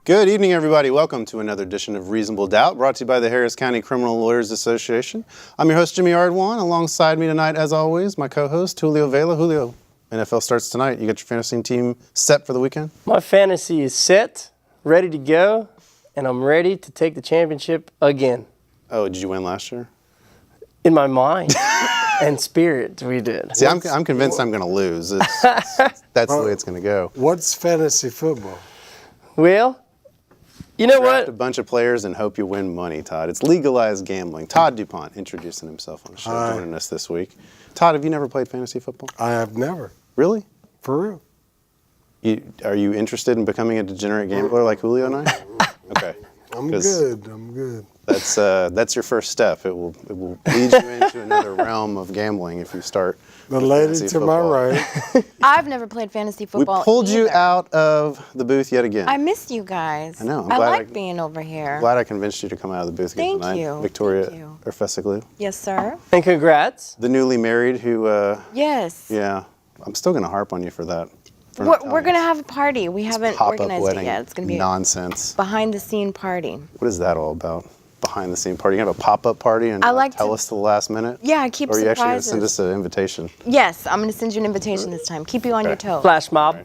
Good evening, everybody. Welcome to another edition of Reasonable Doubt, brought to you by the Harris County Criminal Lawyers Association. I'm your host, Jimmy Ardwan. Alongside me tonight, as always, my co-host, Julio Vela. Julio, NFL starts tonight. You got your fantasy team set for the weekend? My fantasy is set, ready to go, and I'm ready to take the championship again. Oh, did you win last year? In my mind and spirit, we did. See, I'm convinced I'm going to lose. That's the way it's going to go. What's fantasy football? Well, you know Draft what? a bunch of players and hope you win money, Todd. It's legalized gambling. Todd DuPont introducing himself on the show, joining us this week. Todd, have you never played fantasy football? I have never. Really? For real. Are you interested in becoming a degenerate gambler like Julio and I? Okay. I'm good. That's your first step. It will lead you into another realm of gambling if you start. The lady to my right. I've never played fantasy football. We pulled you either. out of the booth yet again. I missed you guys. I know. I like being over here. Glad I convinced you to come out of the booth again tonight. Thank you. Victoria Thank you. Erfesoglou. Yes, sir. And congrats. The newly married who, Yes. yeah, I'm still going to harp on you for that. We're going to have a party. We haven't Pop-up organized wedding it yet. It's going to be nonsense. a behind-the-scene party. What is that all about? Behind the scene party? You have a pop-up party and tell us to the last minute? Yeah, I keep Or are you actually going to surprises. send us an invitation? Yes, I'm going to send you an invitation this time. Keep you on your toes. Flash mob.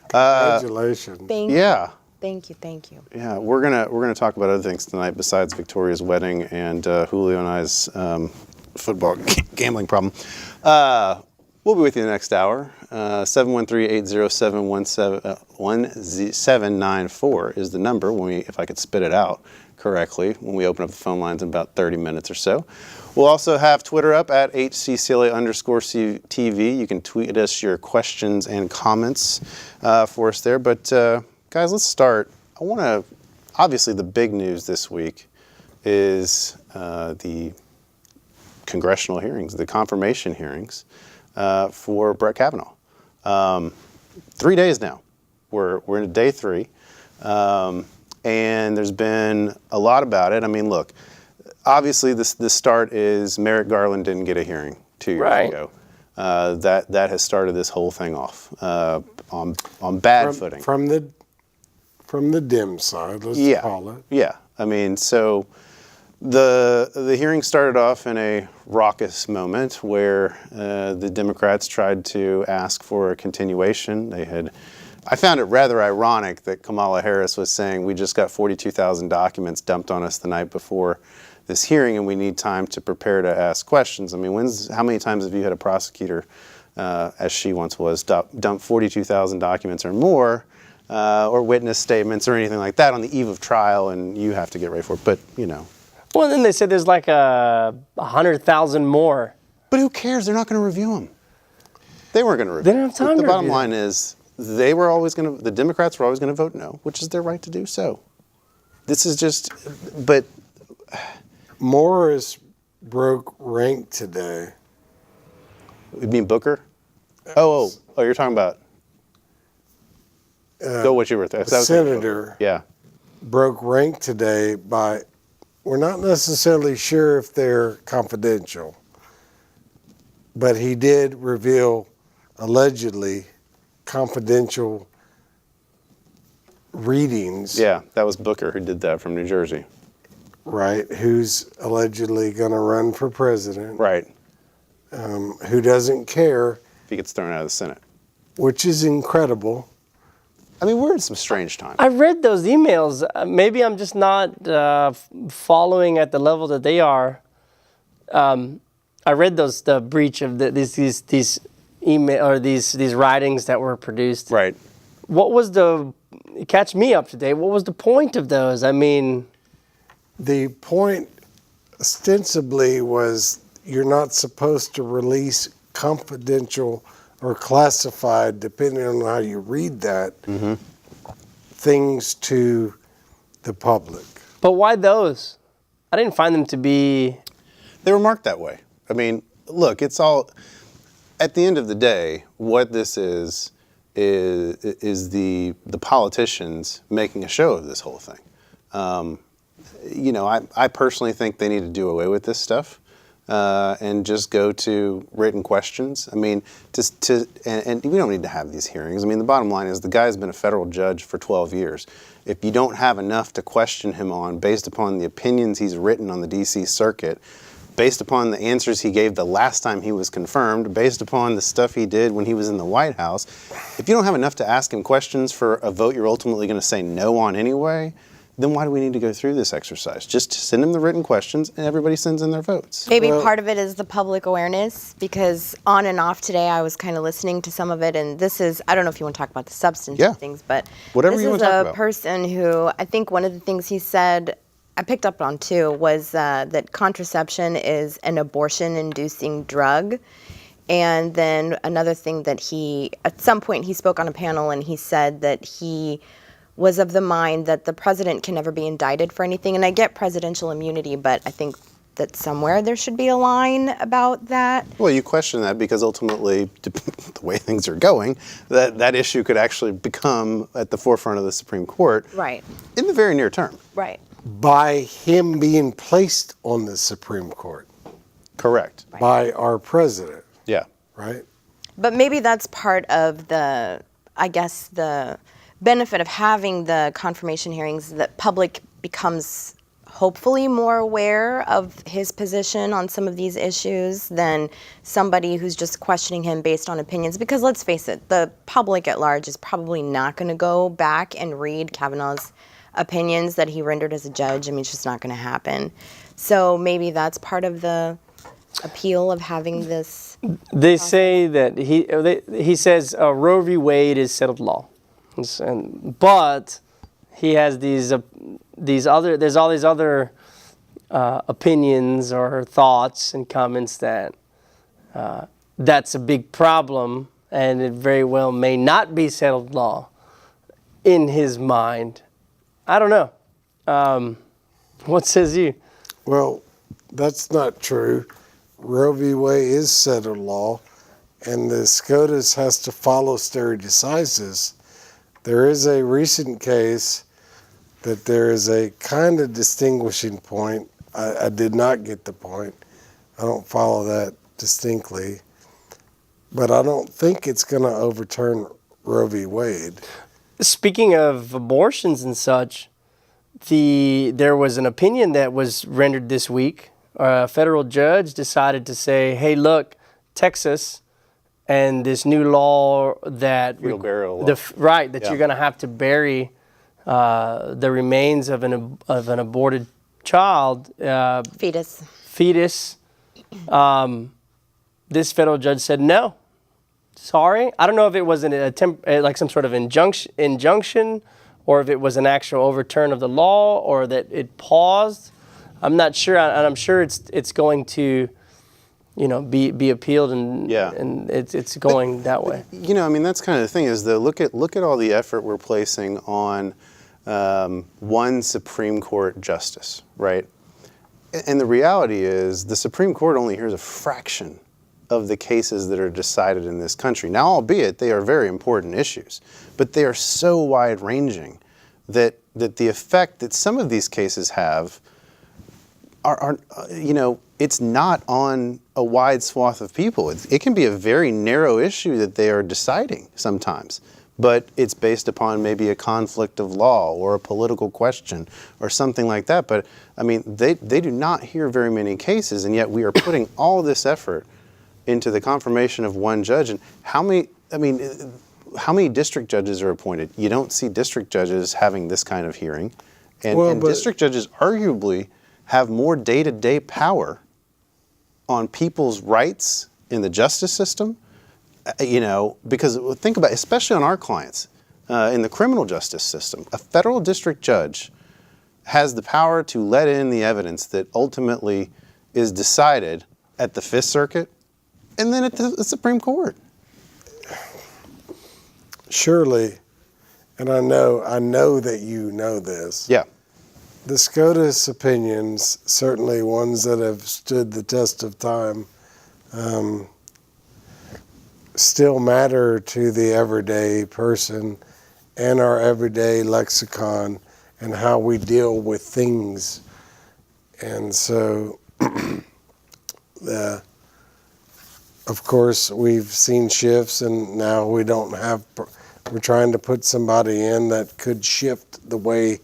Congratulations. Thank you. Yeah. Thank you. Thank you. Yeah, we're gonna talk about other things tonight besides Victoria's wedding and Julio and I's football gambling problem. We'll be with you the next hour. 713-807-1794 is the number if I could spit it out correctly, when we open up the phone lines in about 30 minutes or so. We'll also have Twitter up at HCCLA_TV. You can tweet us your questions and comments for us there. But guys, let's start. Obviously the big news this week is the congressional hearings, the confirmation hearings for Brett Kavanaugh. 3 days now. We're in day 3. And there's been a lot about it. I mean, look, obviously the start is Merrick Garland didn't get a hearing 2 years ago. That has started this whole thing off on bad footing. From the dim side, let's call it. Yeah. I mean, so the hearing started off in a raucous moment where the Democrats tried to ask for a continuation. I found it rather ironic that Kamala Harris was saying we just got 42,000 documents dumped on us the night before this hearing and we need time to prepare to ask questions. I mean, how many times have you had a prosecutor, as she once was, dump 42,000 documents or more, or witness statements or anything like that on the eve of trial, and you have to get ready for it? But, you know. Well, then they said there's like 100,000 more. But who cares? They're not going to review them. They weren't going to review them. They don't have time to The bottom review line is the Democrats were always going to vote no, which is their right to do so. This is just, but. Morris broke rank today. You mean Booker? Oh, you're talking about. Go what you were there. Senator. Yeah. Broke rank today by, we're not necessarily sure if they're confidential, but he did reveal allegedly confidential readings. Yeah, that was Booker who did that from New Jersey. Right, who's allegedly going to run for president. Right. Who doesn't care. If he gets thrown out of the Senate. Which is incredible. I mean, we're in some strange times. I read those emails. Maybe I'm just not following at the level that they are. I read the breach of these email or these writings that were produced. Right. What was catch me up to date? What was the point of those? I mean, the point ostensibly was you're not supposed to release confidential or classified, depending on how you read that, things to the public. But why those? I didn't find them to be. They were marked that way. I mean, look, it's all. At the end of the day, what this is the politicians making a show of this whole thing. I personally think they need to do away with this stuff. and just go to written questions. I mean, and we don't need to have these hearings. I mean, the bottom line is the guy's been a federal judge for 12 years. If you don't have enough to question him on based upon the opinions he's written on the D.C. Circuit, based upon the answers he gave the last time he was confirmed, based upon the stuff he did when he was in the White House, if you don't have enough to ask him questions for a vote you're ultimately going to say no on anyway, then why do we need to go through this exercise? Just send him the written questions and everybody sends in their votes. Maybe part of it is the public awareness, because on and off today I was kind of listening to some of it, and this is, I don't know if you want to talk about the substance of things, but whatever this you is want to talk a about. person who, I think one of the things he said, I picked up on too, was that contraception is an abortion-inducing drug. And then another thing that at some point he spoke on a panel and he said that he was of the mind that the president can never be indicted for anything. And I get presidential immunity, but I think that somewhere there should be a line about that. Well, you question that because ultimately, the way things are going, that issue could actually become at the forefront of the Supreme Court. Right. In the very near term. Right. By him being placed on the Supreme Court. Correct. By our president. Yeah. Right? But maybe that's part of the benefit of having the confirmation hearings, that public becomes hopefully more aware of his position on some of these issues than somebody who's just questioning him based on opinions. Because let's face it, the public at large is probably not going to go back and read Kavanaugh's opinions that he rendered as a judge. I mean, it's just not going to happen. So maybe that's part of the appeal of having this. They say that he says Roe v. Wade is settled law, but he has there's all these other opinions or thoughts and comments that that's a big problem, and it very well may not be settled law in his mind. I don't know. What says you? Well, that's not true. Roe v. Wade is settled law, and the SCOTUS has to follow stare decisis. There is a recent case that there is a kind of distinguishing point. I did not get the point. I don't follow that distinctly. But I don't think it's going to overturn Roe v. Wade. Speaking of abortions and such, there was an opinion that was rendered this week. A federal judge decided to say, hey, look, Texas and this new law that Fetal burial law. You're going to have to bury the remains of an aborted child, Fetus. This federal judge said no. Sorry, I don't know if it was like some sort of injunction, or if it was an actual overturn of the law, or that it paused. I'm not sure, and I'm sure it's going to, be appealed, and it's going that way. I mean, that's kind of the thing is though. Look at all the effort we're placing on one Supreme Court justice, right? And the reality is the Supreme Court only hears a fraction of the cases that are decided in this country. Now, albeit they are very important issues, but they are so wide-ranging that the effect that some of these cases have are it's not on a wide swath of people. It can be a very narrow issue that they are deciding sometimes, but it's based upon maybe a conflict of law or a political question or something like that. But I mean, they do not hear very many cases, and yet we are putting all this effort into the confirmation of one judge. And how many district judges are appointed? You don't see district judges having this kind of hearing. And district judges arguably have more day-to-day power on people's rights in the justice system, because think about it, especially on our clients in the criminal justice system. A federal district judge has the power to let in the evidence that ultimately is decided at the Fifth Circuit and then at the Supreme Court. Surely, and I know that you know this. Yeah. The SCOTUS opinions, certainly ones that have stood the test of time, still matter to the everyday person and our everyday lexicon and how we deal with things. And so Of course, we've seen shifts, and now we don't have. We're trying to put somebody in that could shift the way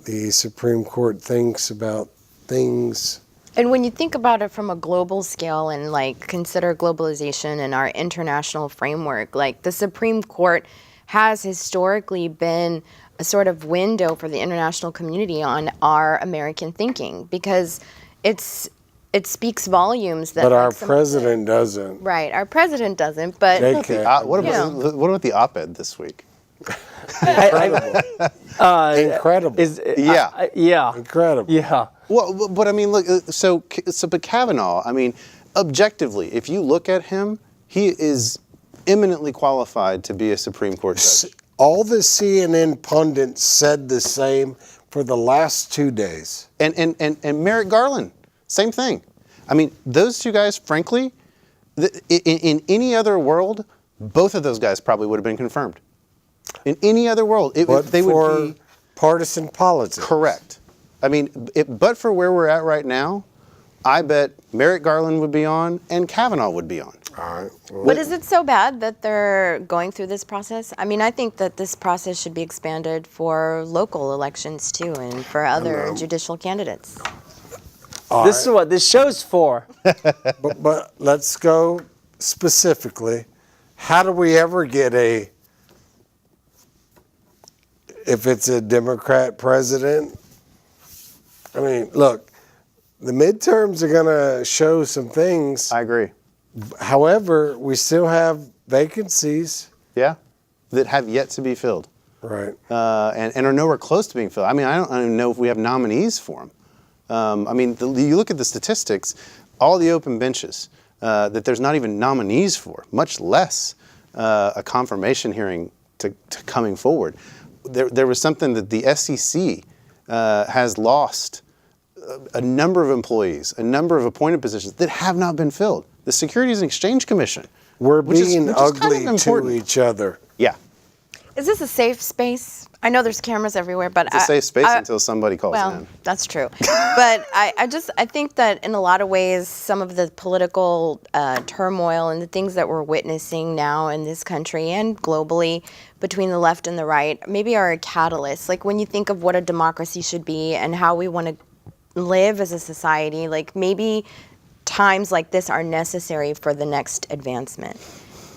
the Supreme Court thinks about things. And when you think about it from a global scale and like consider globalization and our international framework, like the Supreme Court has historically been a sort of window for the international community on our American thinking, because it speaks volumes that. But like, our some of president doesn't. Right, our president doesn't, but What about the op-ed this week? Incredible. Yeah. Incredible. Yeah. Well, but I mean, look. But Kavanaugh. I mean, objectively, if you look at him, he is eminently qualified to be a Supreme Court judge. All the CNN pundits said the same for the last 2 days. And Merrick Garland, same thing. I mean, those two guys, frankly, in any other world, both of those guys probably would have been confirmed. In any other world, they would be partisan politics. correct. I mean, but for where we're at right now, I bet Merrick Garland would be on and Kavanaugh would be on. All right. Well, But is it so bad that they're going through this process? I mean, I think that this process should be expanded for local elections too, and for other judicial candidates. This is what this show's for. but let's go specifically. How do we ever get if it's a Democrat president? I mean, look, the midterms are going to show some things. I agree. However, we still have vacancies. Yeah, that have yet to be filled. Right. And are nowhere close to being filled. I mean, I don't even know if we have nominees for them. I mean, you look at the statistics, all the open benches that there's not even nominees for, much less a confirmation hearing to coming forward. There was something that the SEC has lost a number of employees, a number of appointed positions that have not been filled. The Securities and Exchange Commission. We're which is being kind of ugly to important. each other. Yeah, Is this a safe space? I know there's cameras everywhere, but it's a safe space until somebody calls well, in. that's true. But I think that in a lot of ways, some of the political turmoil and the things that we're witnessing now in this country and globally between the left and the right maybe are a catalyst. Like when you think of what a democracy should be and how we want to live as a society, like maybe times like this are necessary for the next advancement.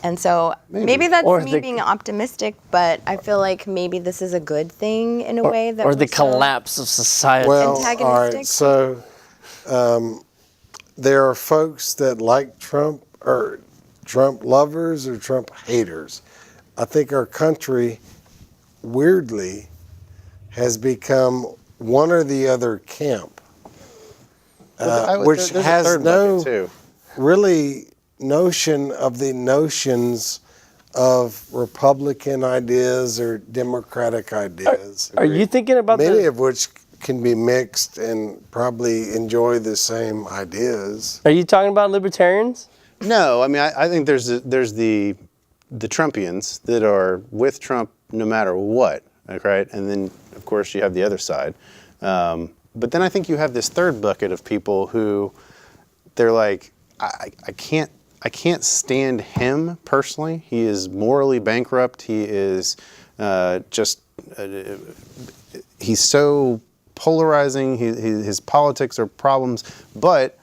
And so maybe that's me being optimistic, but I feel like maybe this is a good thing in a way that Or the we're so collapse of society. Well, all antagonistic. right. So there are folks that like Trump, or Trump lovers, or Trump haters. I think our country, weirdly, has become one or the other camp, which there's a has third no bucket, too. really notion of the notions of Republican ideas or Democratic ideas. Are you thinking about Many of which can be mixed and probably enjoy the same ideas. Are you talking about libertarians? No, I mean I think there's the Trumpians that are with Trump no matter what, right? And then of course you have the other side. But then I think you have this third bucket of people who they're like, I can't stand him personally. He is morally bankrupt. He is he's so polarizing. His politics are problems, but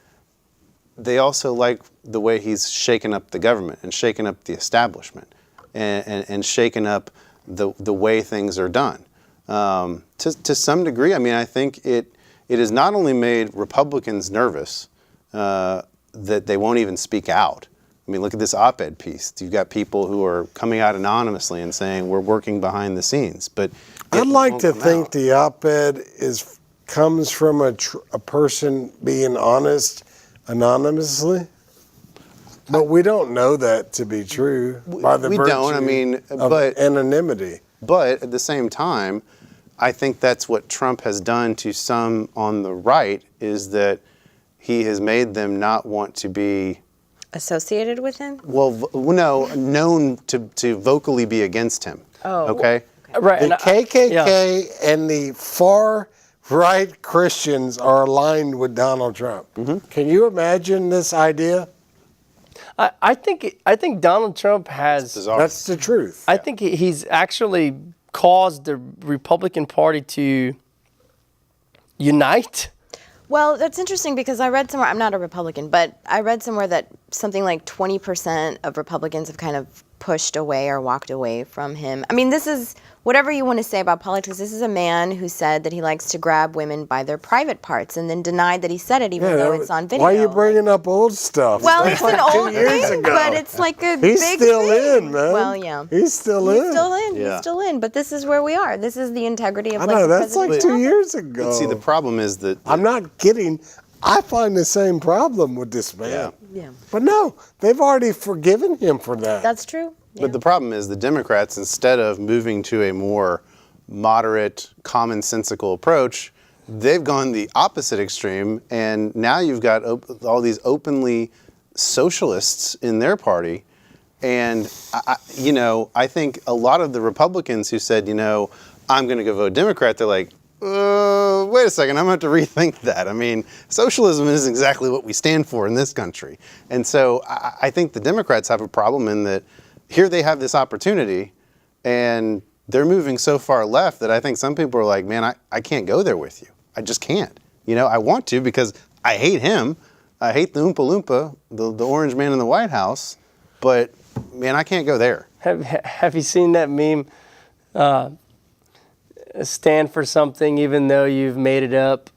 they also like the way he's shaken up the government and shaken up the establishment and shaken up the way things are done. To some degree, I mean, I think it has not only made Republicans nervous that they won't even speak out. I mean, look at this op-ed piece. You've got people who are coming out anonymously and saying we're working behind the scenes. But I'd like to think the op-ed comes from a person being honest anonymously, but we don't know that to be true by the virtue of anonymity. But at the same time, I think that's what Trump has done to some on the right, is that he has made them not want to be associated with him? well, no, known to vocally be against him. Oh. Okay? Right. The KKK and the far, right Christians are aligned with Donald Trump. Can you imagine this idea? I think Donald Trump has. Bizarre. That's the truth. I think he's actually caused the Republican Party to unite. Well, that's interesting because I read somewhere, I'm not a Republican, but I read somewhere that something like 20% of Republicans have kind of pushed away or walked away from him. I mean, this is, whatever you want to say about politics, this is a man who said that he likes to grab women by their private parts and then denied that he said it even though it's on video. Why are you bringing up old stuff? Well, That's it's an like 2 old years thing, ago. but it's like a He's big still thing. in, man. Well, yeah. He's still He's in. still in. Yeah. He's still in. But this is where we are. This is the integrity of I like know, the that's like president's 2 office. years ago. But see, the problem is that I'm not kidding. I find the same problem with this man. Yeah. Yeah. But no, they've already forgiven him for that. That's true. But the problem is the Democrats, instead of moving to a more moderate, commonsensical approach, they've gone the opposite extreme, and now you've got all these openly socialists in their party. And, I think a lot of the Republicans who said, I'm going to go vote Democrat, they're like, wait a second, I'm going to have to rethink that. I mean, socialism isn't exactly what we stand for in this country. And so I think the Democrats have a problem in that here they have this opportunity and they're moving so far left that I think some people are like, man, I can't go there with you. I just can't. I want to because I hate him. I hate the Oompa Loompa, the orange man in the White House. But, man, I can't go there. Have you seen that meme? Stand for something even though you've made it up.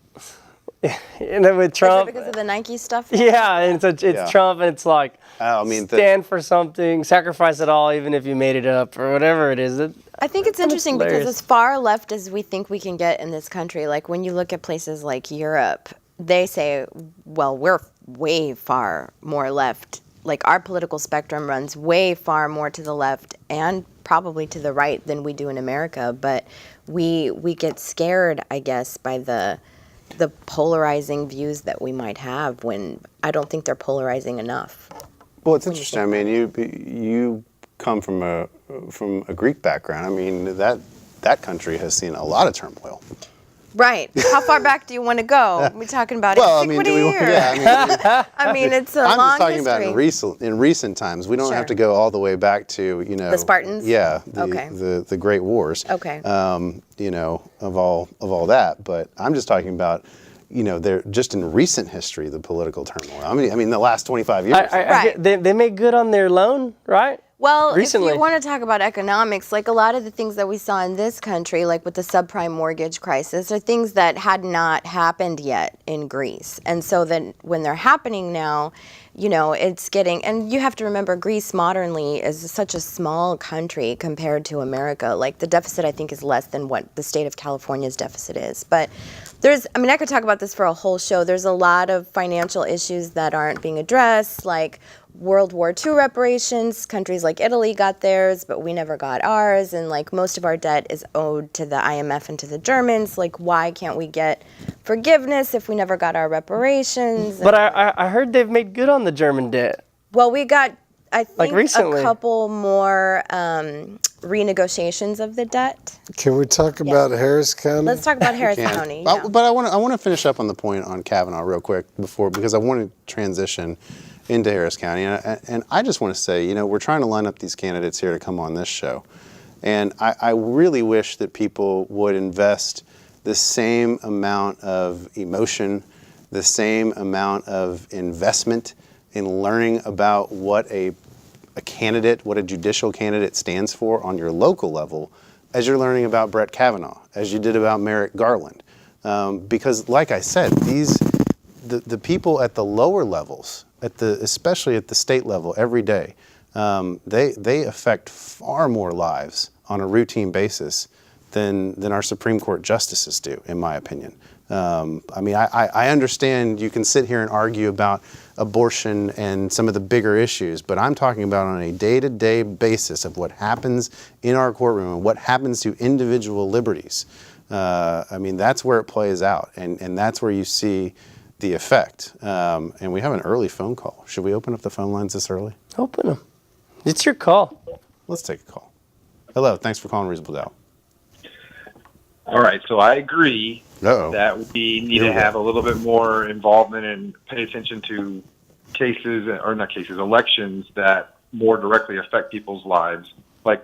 With Trump. Is it because of the Nike stuff? Yeah, and it's Yeah. Trump, and it's like, stand for something, sacrifice it all, even if you made it up, or whatever it is. I think it's interesting because hilarious. as far left as we think we can get in this country, like when you look at places like Europe, they say, well, we're way far more left. Like our political spectrum runs way far more to the left and probably to the right than we do in America. But we get scared, I guess, by the polarizing views that we might have when I don't think they're polarizing enough. Well, it's interesting. I mean, you come from a Greek background. I mean, that country has seen a lot of turmoil. Right. How far back do you want to go? We're talking about antiquity I mean, it's a I'm long just talking history. about in recent times. We don't have to Sure. go all the way back to The Spartans? Yeah, Okay. the Great Wars. Okay. Of all that. But I'm just talking about they're just in recent history, the political turmoil. I mean, the last 25 years. Right. They made good on their loan, right? Well, Recently. if you want to talk about economics, like a lot of the things that we saw in this country, like with the subprime mortgage crisis, are things that had not happened yet in Greece. And so then when they're happening now, it's getting, and you have to remember Greece modernly is such a small country compared to America. Like the deficit, I think, is less than what the state of California's deficit is. But I could talk about this for a whole show. There's a lot of financial issues that aren't being addressed, like World War II reparations. Countries like Italy got theirs, but we never got ours. And like most of our debt is owed to the IMF and to the Germans. Like, why can't we get forgiveness if we never got our reparations? But I heard they've made good on the German debt. Well, we got, I think, recently. a couple more renegotiations of the debt. Can we talk about Harris County? Let's talk about Harris County. Yeah. But I want to finish up on the point on Kavanaugh real quick because I want to transition into Harris County. And I just want to say, we're trying to line up these candidates here to come on this show. And I really wish that people would invest the same amount of emotion, the same amount of investment in learning about what a judicial candidate stands for on your local level as you're learning about Brett Kavanaugh, as you did about Merrick Garland. Because like I said, the people at the lower levels, especially at the state level every day, they affect far more lives on a routine basis than our Supreme Court justices do, in my opinion. I understand you can sit here and argue about abortion and some of the bigger issues, but I'm talking about on a day-to-day basis of what happens in our courtroom and what happens to individual liberties. That's where it plays out, and that's where you see the effect. And we have an early phone call. Should we open up the phone lines this early? Open them. It's your call. Let's take a call. Hello, thanks for calling Reasonable Doubt. All right, so I agree Uh-oh. that we need Here we to go. have a little bit more involvement and pay attention to elections that more directly affect people's lives, like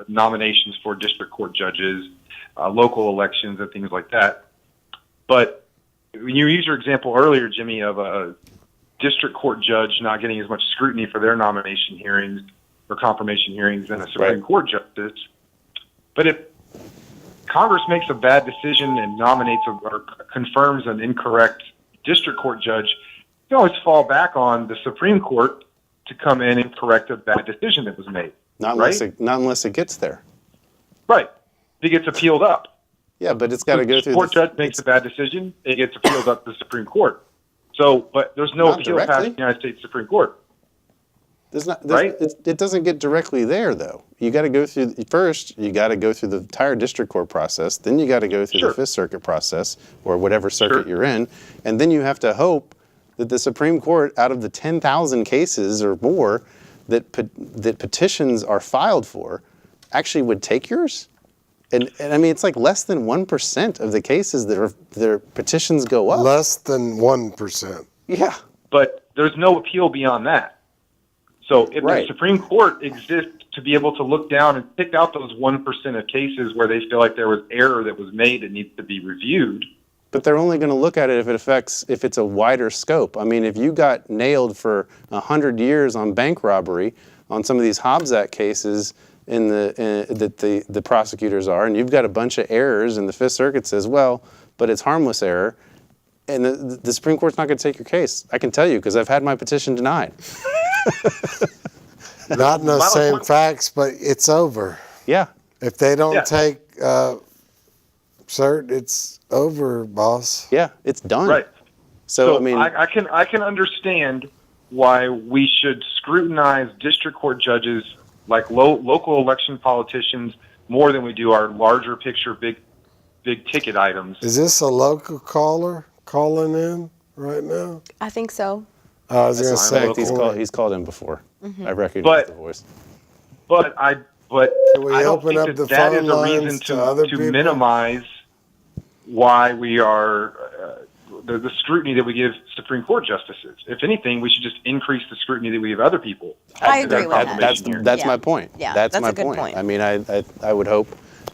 nominations for district court judges, local elections, and things like that. But when you used your example earlier, Jimmy, of a district court judge not getting as much scrutiny for their nomination hearings or confirmation hearings than a Supreme Right. Court justice, but if Congress makes a bad decision and nominates or confirms an incorrect district court judge, you always fall back on the Supreme Court to come in and correct a bad decision that was made. Not right? unless it gets there. Right. It gets appealed up. Yeah, but it's got to go The through court judge makes a bad decision, it gets appealed up to the Supreme Court. So, but there's no Not appeal past directly. the United States Supreme Court. Right? It doesn't get directly there, though. You got to go through first. You got to go through the entire district court process. Then you got to go through Sure. the Fifth Circuit process, or whatever circuit Sure. you're in, and then you have to hope that the Supreme Court, out of the 10,000 cases or more that petitions are filed for, actually would take yours. And I mean, it's like less than 1% of the cases that their petitions go up. Less than 1%. Yeah. But there's no appeal beyond that. So if Right. the Supreme Court exists to be able to look down and pick out those 1% of cases where they feel like there was error that was made that needs to be reviewed. But they're only going to look at it if it's a wider scope. I mean, if you got nailed for 100 years on bank robbery on some of these Hobbs Act cases that the prosecutors are, and you've got a bunch of errors, and the Fifth Circuit says, well, but it's harmless error, and the Supreme Court's not going to take your case. I can tell you because I've had my petition denied. Not in the Well, same facts, but it's over. Yeah. If they don't Yeah. take cert, it's over, boss. Yeah, it's done. Right. So I mean, I can understand why we should scrutinize district court judges like local election politicians more than we do our larger picture, big ticket items. Is this a local caller calling in right now? I think so. I was going to in say, fact, he's called in before. I recognize the voice. But I we don't open think up the that is phone a reason lines to other to people? minimize why we are the scrutiny that we give Supreme Court justices. If anything, we should just increase the scrutiny that we give other people. I agree with that. That's Yeah. my point. Yeah, that's that's my a good point. I mean, I would hope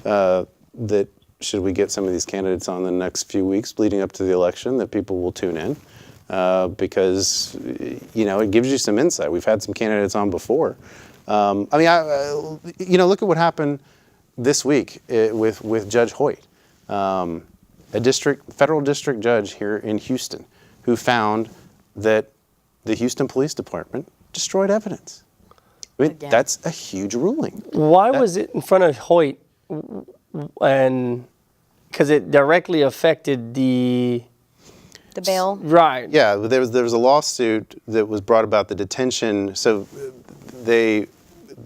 that should we get some of these candidates on the next few weeks leading up to the election, that people will tune in because it gives you some insight. We've had some candidates on before. Look at what happened this week with Judge Hoyt, a federal district judge here in Houston, who found that the Houston Police Department destroyed evidence. I mean, Again. that's a huge ruling. Why was it in front of Hoyt? And because it directly affected the bail. right. Yeah, there was a lawsuit that was brought about the detention. So there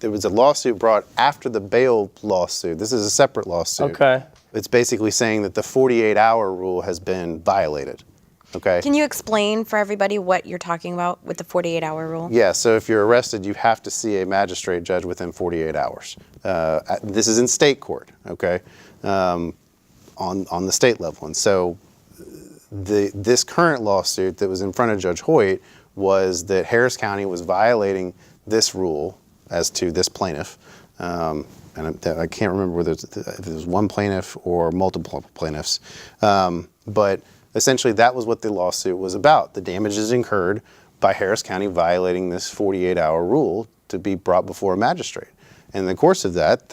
was a lawsuit brought after the bail lawsuit. This is a separate lawsuit. Okay. It's basically saying that the 48-hour rule has been violated. Okay. Can you explain for everybody what you're talking about with the 48-hour rule? Yeah, so if you're arrested, you have to see a magistrate judge within 48 hours. This is in state court, okay, on the state level. And so this current lawsuit that was in front of Judge Hoyt was that Harris County was violating this rule as to this plaintiff. And I can't remember whether if it was one plaintiff or multiple plaintiffs. But essentially, that was what the lawsuit was about. The damages incurred by Harris County violating this 48-hour rule to be brought before a magistrate. And in the course of that,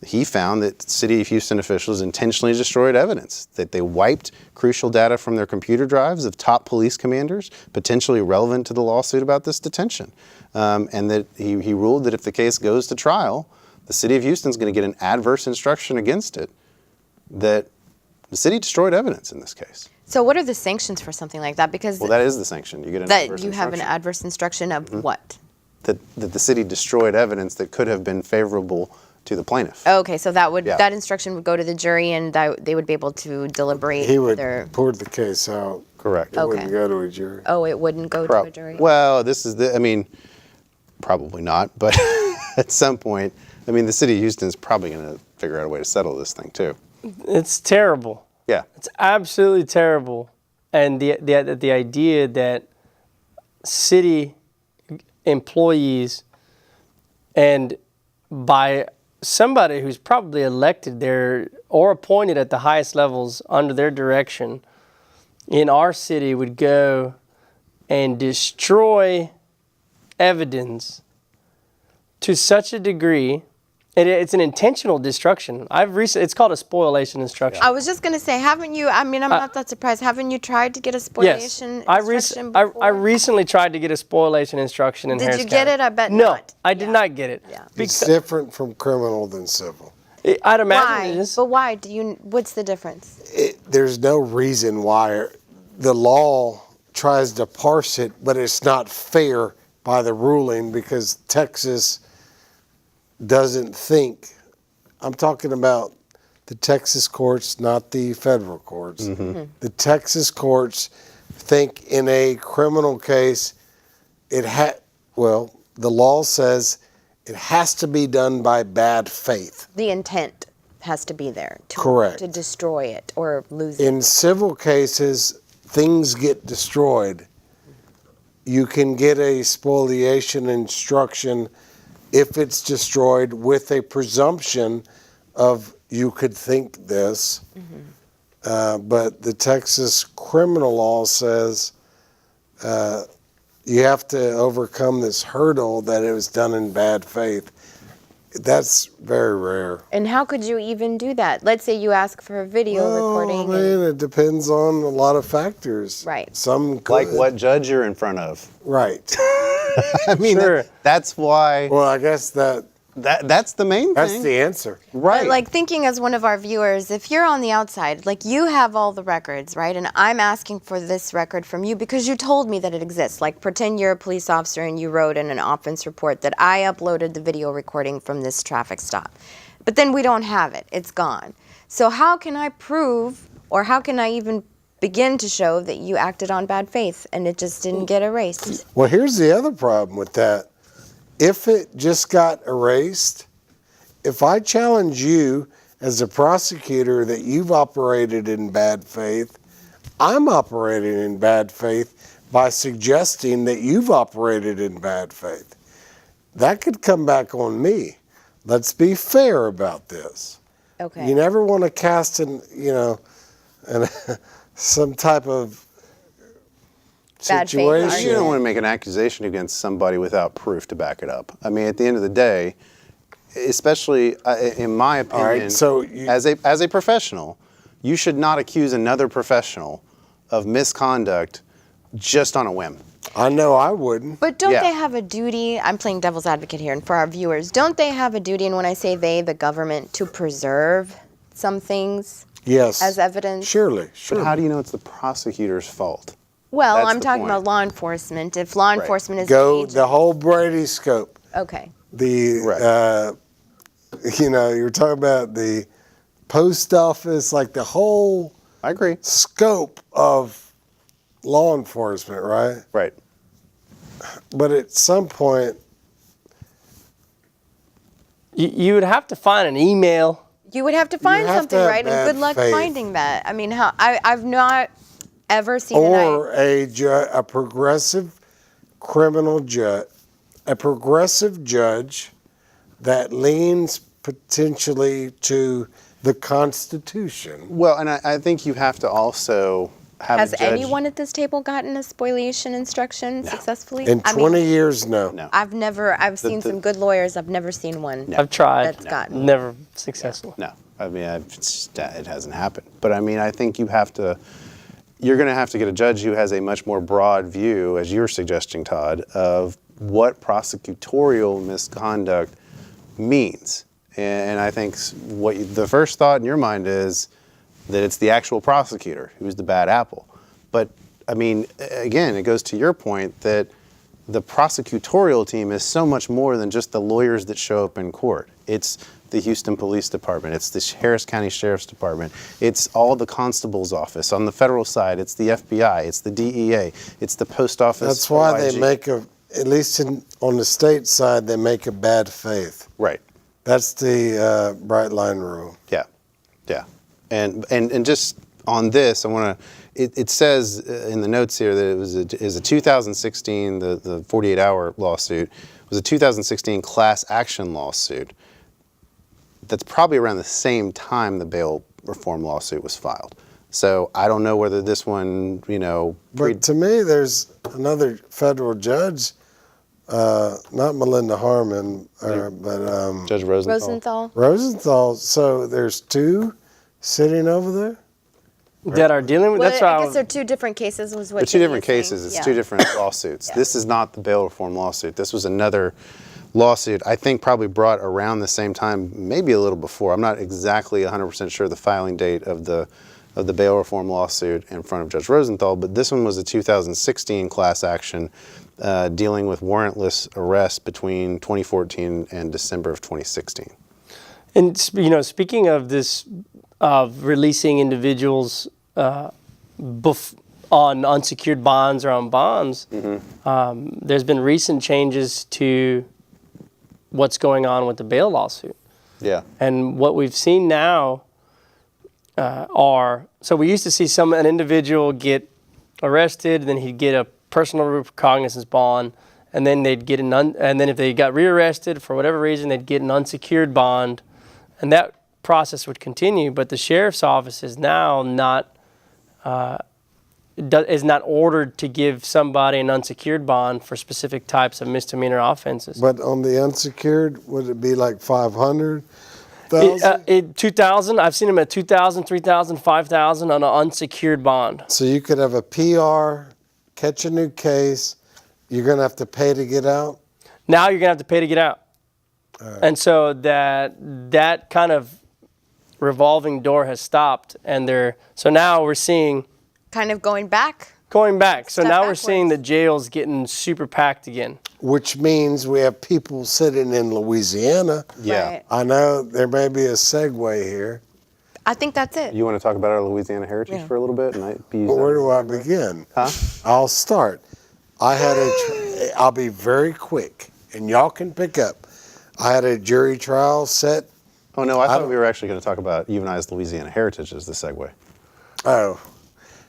he found that City of Houston officials intentionally destroyed evidence, that they wiped crucial data from their computer drives of top police commanders, potentially relevant to the lawsuit about this detention. And that he ruled that if the case goes to trial, the City of Houston is going to get an adverse instruction against it, that the city destroyed evidence in this case. So what are the sanctions for something like that? Because Well, that is the sanction. You get an that adverse you have an instruction. adverse instruction of what? That the city destroyed evidence that could have been favorable to the plaintiff. Okay, so Yeah. that instruction would go to the jury, and they would be able to deliberate. He would whether- pour the case out. Correct. It wouldn't Okay. go to a jury. Oh, it wouldn't go to a jury. Well, probably not, but at some point, the city of Houston is probably going to figure out a way to settle this thing too. It's terrible. Yeah. It's absolutely terrible. And the idea that city employees and by somebody who's probably elected there or appointed at the highest levels under their direction in our city would go and destroy evidence to such a degree. It's an intentional destruction. It's called a spoliation instruction. I was just going to say, haven't you, I mean, I'm not that surprised. Haven't you tried to get a spoliation instruction before? I recently tried to get a spoliation instruction in Harris Did you get County. it? I bet no, not. I did not get it. Yeah. It's different from criminal than civil. I'd imagine Why? it is. But why? What's the difference? There's no reason why the law tries to parse it, but it's not fair by the ruling because Texas doesn't think. I'm talking about the Texas courts, not the federal courts. The Texas courts think in a criminal case, the law says it has to be done by bad faith. The intent has to be there. Correct. To destroy it or lose it. In civil cases, things get destroyed. You can get a spoliation instruction if it's destroyed with a presumption of you could think this. But the Texas criminal law says you have to overcome this hurdle that it was done in bad faith. That's very rare. And how could you even do that? Let's say you ask for a video recording. I mean, it depends on a lot of factors. Right. Some could. Like what judge you're in front of. Right. I mean, Sure. that's why. Well, I guess That's the main that's thing. the answer. Right. But like thinking as one of our viewers, if you're on the outside, like you have all the records, right? And I'm asking for this record from you because you told me that it exists. Like pretend you're a police officer and you wrote in an offense report that I uploaded the video recording from this traffic stop. But then we don't have it. It's gone. So how can I prove, or how can I even begin to show that you acted on bad faith and it just didn't get erased? Well, here's the other problem with that. If it just got erased, if I challenge you as a prosecutor that you've operated in bad faith, I'm operating in bad faith by suggesting that you've operated in bad faith. That could come back on me. Let's be fair about this. Okay. You never want to cast some type of Bad faith situation. argument. You don't want to make an accusation against somebody without proof to back it up. I mean, at the end of the day, especially in my opinion, right, so as a professional, you should not accuse another professional of misconduct just on a whim. I know I wouldn't. But don't Yeah. they have a duty? I'm playing devil's advocate here, and for our viewers, don't they have a duty, and when I say they, the government, to preserve some things Yes. as evidence? Surely. But how do you know it's the prosecutor's fault? Well, That's I'm the talking point. about law enforcement. If law enforcement is Go engaged- the whole Brady scope. Okay. The you're talking about the post office, like the whole I agree. scope of law enforcement, right? Right. But at some point, You would have to find an email. You would have to find have to something, have right? And bad good luck faith. finding that. I mean, I've not ever seen or a progressive criminal judge, a progressive judge that leans potentially to the Constitution. Well, and I think you have to also have Has a judge. anyone at this table gotten a spoliation instruction successfully? In 20 years, no. No. I've seen some good lawyers. I've never seen one. I've tried. That's gotten. Never successful. No, I mean it hasn't happened. But I mean, I think you're going to have to get a judge who has a much more broad view, as you're suggesting, Todd, of what prosecutorial misconduct means. And I think the first thought in your mind is that it's the actual prosecutor who's the bad apple. But I mean, again, it goes to your point that the prosecutorial team is so much more than just the lawyers that show up in court. It's the Houston Police Department. It's the Harris County Sheriff's Department. It's all the constable's office. On the federal side, it's the FBI. It's the DEA. It's the post office. That's why OIG. they make at least on the state side, they make a bad faith. Right. That's the bright line rule. Yeah. Yeah. And just on this, I want to. It says in the notes here that it was a 2016. The 48-hour lawsuit was a 2016 class action lawsuit. That's probably around the same time the bail reform lawsuit was filed. So I don't know whether this one, But to me, there's another federal judge, not Melinda Harmon, but Judge Rosenthal. Rosenthal. So there's two sitting over there? that are dealing with. Well, That's I how guess they're two different cases. Was what They're two Jamie different is saying. cases. It's Yeah. two different lawsuits. This is not the bail reform lawsuit. This was another lawsuit, I think probably brought around the same time, maybe a little before. I'm not exactly 100% sure the filing date of the bail reform lawsuit in front of Judge Rosenthal, but this one was a 2016 class action dealing with warrantless arrest between 2014 and December of 2016. And speaking of this, of releasing individuals on unsecured bonds or on bonds, there's been recent changes to what's going on with the bail lawsuit. Yeah. And what we've seen now so we used to see an individual get arrested, then he'd get a personal recognizance bond, and then they'd get and then if they got rearrested for whatever reason, they'd get an unsecured bond, and that process would continue. But the sheriff's office is now not ordered to give somebody an unsecured bond for specific types of misdemeanor offenses. But on the unsecured, would it be like 500,000? 2,000. I've seen them at 2,000, 3,000, 5,000 on an unsecured bond. So you could have a PR, catch a new case, you're going to have to pay to get out? Now you're going to have to pay to get out. And so that kind of revolving door has stopped, and so now we're seeing Kind of going back. So now Step we're seeing the backwards. jails getting super packed again. Which means we have people sitting in Louisiana. Yeah. Right. I know there may be a segue here. I think that's it. You want to talk about our Louisiana heritage for a little bit? But where do I begin? I'll start. I'll be very quick, and y'all can pick up. I had a jury trial set. Oh, no, I thought we were actually going to talk about UNI's Louisiana heritage as the segue. Oh,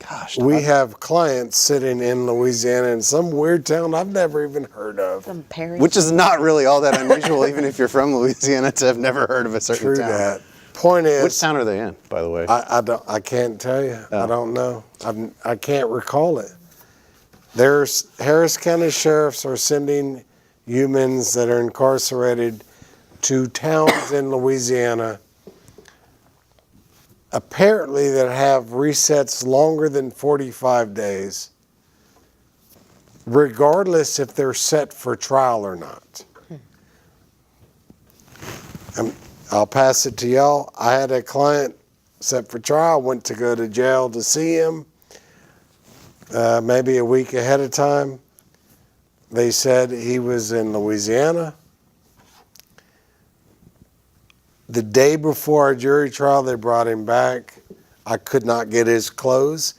Gosh. we have clients sitting in Louisiana in some weird town I've never even heard of. Some Perry. Which is not really all that unusual, even if you're from Louisiana, to have never heard of a certain True town. that. Point is, Which town are they in, by the way? I can't tell you. I don't know. I can't recall it. There's Harris County sheriffs are sending humans that are incarcerated to towns in Louisiana, apparently that have resets longer than 45 days, regardless if they're set for trial or not. I'll pass it to y'all. I had a client set for trial, went to go to jail to see him, maybe a week ahead of time. They said he was in Louisiana. The day before our jury trial, they brought him back. I could not get his clothes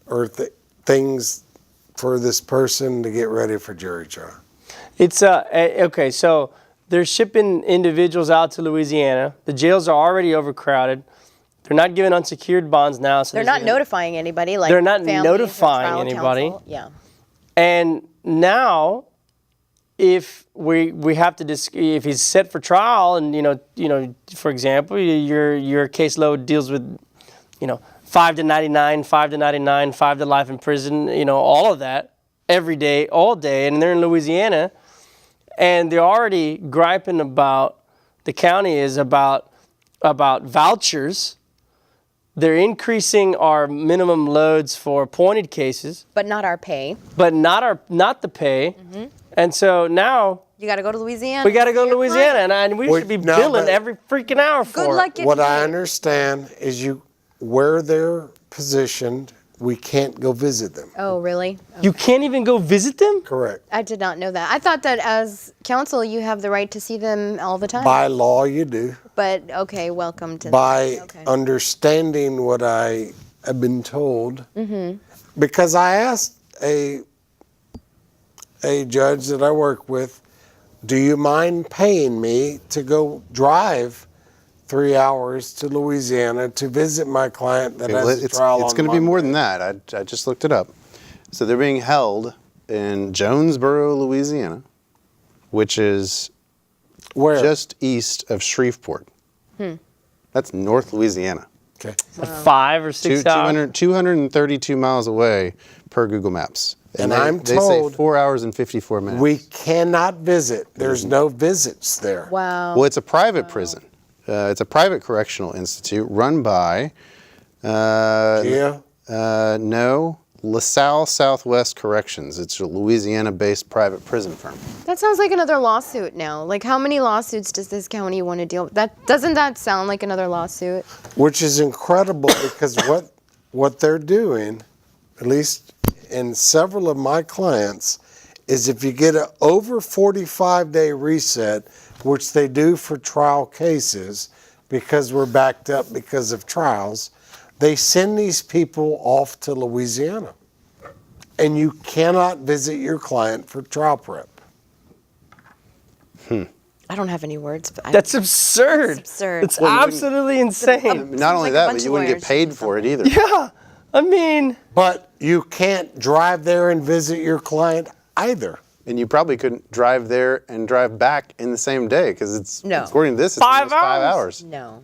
or things for this person to get ready for jury trial. It's okay. So they're shipping individuals out to Louisiana. The jails are already overcrowded. They're not giving unsecured bonds now. So They're not notifying anybody. Like They're not families or notifying trial anybody. counsel. Yeah. And now, if we have to if he's set for trial, and for example, your caseload deals with 5 to 99, 5 to 99, 5 to life in prison, all of that every day, all day, and they're in Louisiana, and they're already griping about the county is about vouchers. They're increasing our minimum loads for appointed cases, But not our pay. but not the pay. And so now You got to go to Louisiana. we got to go see to your Louisiana, client. and we Wait, should be no, billing but- every freaking hour for Good it. luck getting What I paid. understand is where they're positioned, we can't go visit them. Oh, really? You can't even go visit them? Correct. I did not know that. I thought that as counsel, you have the right to see them all the time. By law, you do. But okay, welcome to. By Okay. understanding what I have been told, because I asked a judge that I work with, do you mind paying me to go drive 3 hours to Louisiana to visit my client that has a trial on It's going to be more than Monday. that. I just looked it up. So they're being held in Jonesboro, Louisiana, which is Where? just east of Shreveport. That's North Louisiana. Okay. 5 or 6 hours. 232 miles away per Google Maps. And they, I'm they told say 4 hours and 54 minutes. We cannot visit. There's no visits there. Wow. Well, it's a private prison. It's a private correctional institute run by, Yeah. no, LaSalle Southwest Corrections. It's a Louisiana-based private prison firm. That sounds like another lawsuit now. Like, how many lawsuits does this county want to deal with? Doesn't that sound like another lawsuit? Which is incredible because what they're doing, at least in several of my clients, is if you get an over 45-day reset, which they do for trial cases because we're backed up because of trials, they send these people off to Louisiana. And you cannot visit your client for trial prep. I don't have any words. But That's absurd. It's absurd. It's absolutely insane. Not only like a that, bunch but of you wouldn't get lawyers. paid for it either. Yeah. I mean, But you can't drive there and visit your client either. And you probably couldn't drive there and drive back in the same day because it's, No. according to this, it's 5 almost 5 hours? hours. No.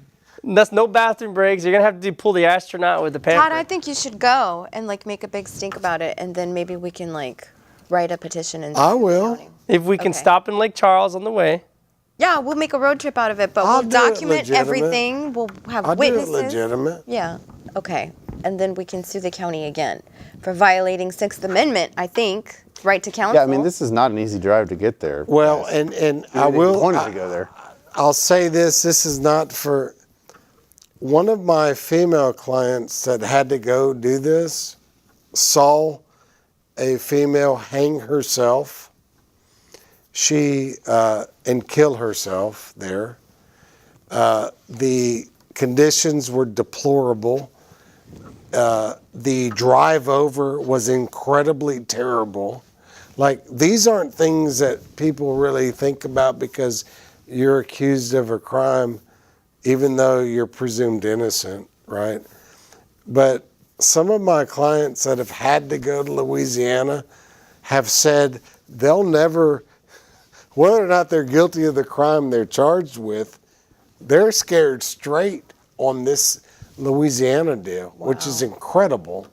that's no bathroom breaks. You're going to have to pull the astronaut with the pamper. Todd, I think you should go and like make a big stink about it, and then maybe we can like write a petition and. I will. If we can Okay. stop in Lake Charles on the way. Yeah, we'll make a road trip out of it, but I'll we'll do it document legitimate. everything. We'll have I'll do it witnesses. legitimate. Yeah. Okay. And then we can sue the county again for violating Sixth Amendment. I think right to counsel. Yeah, I mean, this is not an easy drive to get there. Well, guys. and You I didn't will. want to go there. I'll say this. This is not for one of my female clients that had to go do this. Saw a female hang herself. She and kill herself there. The conditions were deplorable. The drive over was incredibly terrible. Like, these aren't things that people really think about because you're accused of a crime, even though you're presumed innocent, right? But some of my clients that have had to go to Louisiana have said they'll never, whether or not they're guilty of the crime they're charged with, they're scared straight on this Louisiana deal, which is incredible.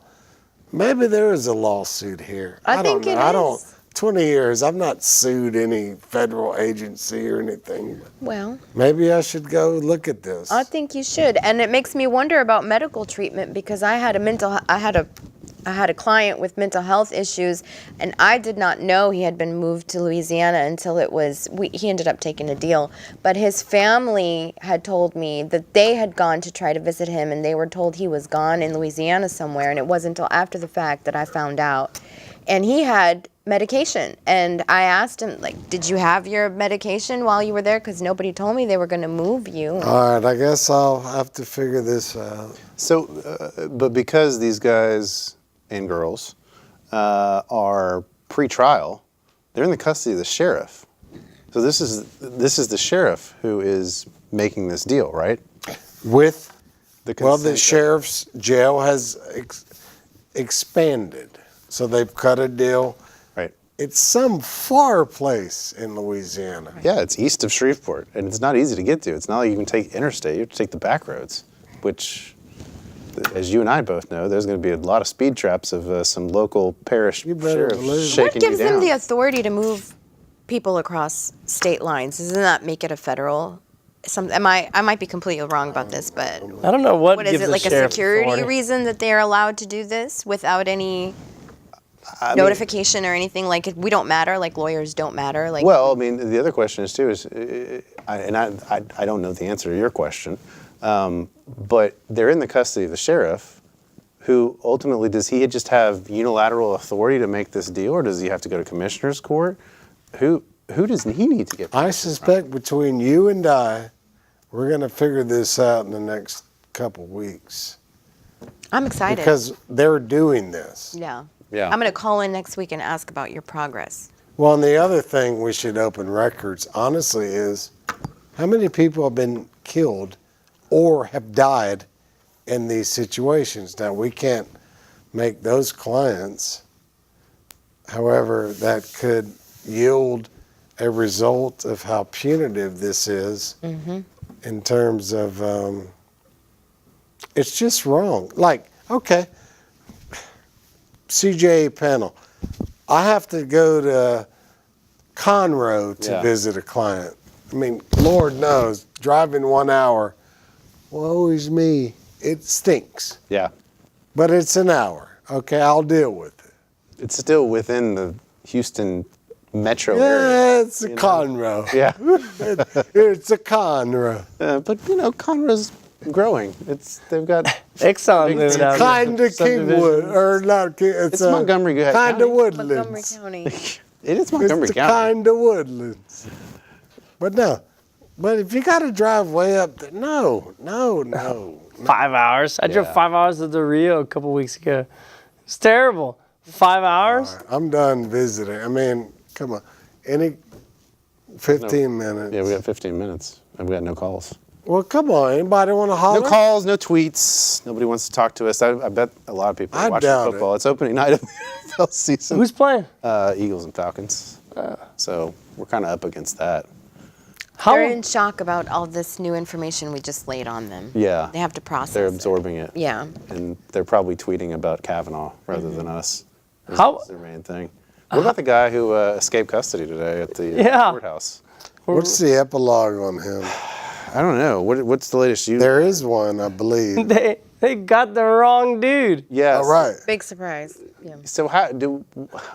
Maybe there is a lawsuit here. I think don't know. it I don't. is. 20 years, I've not sued any federal agency or anything. Well, Maybe I should go look at this. I think you should, and it makes me wonder about medical treatment because I had a client with mental health issues, and I did not know he had been moved to Louisiana until he ended up taking a deal. But his family had told me that they had gone to try to visit him, and they were told he was gone in Louisiana somewhere, and it wasn't until after the fact that I found out. And he had medication, and I asked him, like, did you have your medication while you were there? Because nobody told me they were going to move you. All right, I guess I'll have to figure this out. So, but because these guys and girls are pre-trial, they're in the custody of the sheriff. So this is the sheriff who is making this deal, right? With, The well, the consent of- sheriff's jail has expanded. So they've cut a deal. Right. It's some far place in Louisiana. Yeah, it's east of Shreveport, and it's not easy to get to. It's not like you can take interstate. You have to take the back roads, which, as you and I both know, there's going to be a lot of speed traps of some local parish You better believe sheriff it. shaking What gives you down. them the authority to move people across state lines? Doesn't that make it a federal? I might be completely wrong about this, but I don't know what what is gives it, the like a sheriff security authority. reason that they're allowed to do this without any I mean, notification or anything? Like, we don't matter, like lawyers don't matter. Like, well, I mean, the other question is too I don't know the answer to your question, but they're in the custody of the sheriff, who ultimately does he just have unilateral authority to make this deal, or does he have to go to commissioner's court? Who does he need to get? I suspect between you and I, we're going to figure this out in the next couple weeks. I'm excited. Because they're doing this. yeah. Yeah. I'm going to call in next week and ask about your progress. Well, and the other thing we should open records, honestly, is how many people have been killed or have died in these situations. Now, we can't make those clients. However, that could yield a result of how punitive this is in terms of it's just wrong. Like, okay, CJA panel, I have to go to Conroe to visit a client. I mean, Lord knows, driving 1 hour, woe is me, it stinks. Yeah. But it's an hour. Okay, I'll deal with it. It's still within the Houston metro area. Yeah, it's a Conroe. Yeah. It's a Conroe. But, Conroe's growing. They've got... Exxon moving out. Kind of Kingwood, or not, It's Montgomery kind County. of Montgomery Woodlands. County. It is Montgomery It's County. kind of Woodlands. But no. But if you got to drive way up there, no. 5 hours. I drove 5 hours to the Rio a couple weeks ago. It's terrible. 5 hours? I'm done visiting. I mean, come on. Any 15 minutes. Yeah, we got 15 minutes, and we got no calls. Well, come on. Anybody want to holler? No calls, no tweets. Nobody wants to talk to us. I bet a lot of people are watching doubt football. It's opening night of the NFL season. Who's playing? Eagles and Falcons. So we're kind of up against that. They're in shock about all this new information we just laid on them. Yeah. They have to process They're it. absorbing it. Yeah. And they're probably tweeting about Kavanaugh rather than us. How- That's their main thing. What about the guy who escaped custody today at the courthouse? What's the epilogue on him? I don't know. What's the latest news? There is one, I believe. They got the wrong dude. Yes. All right. Big surprise. Yeah. So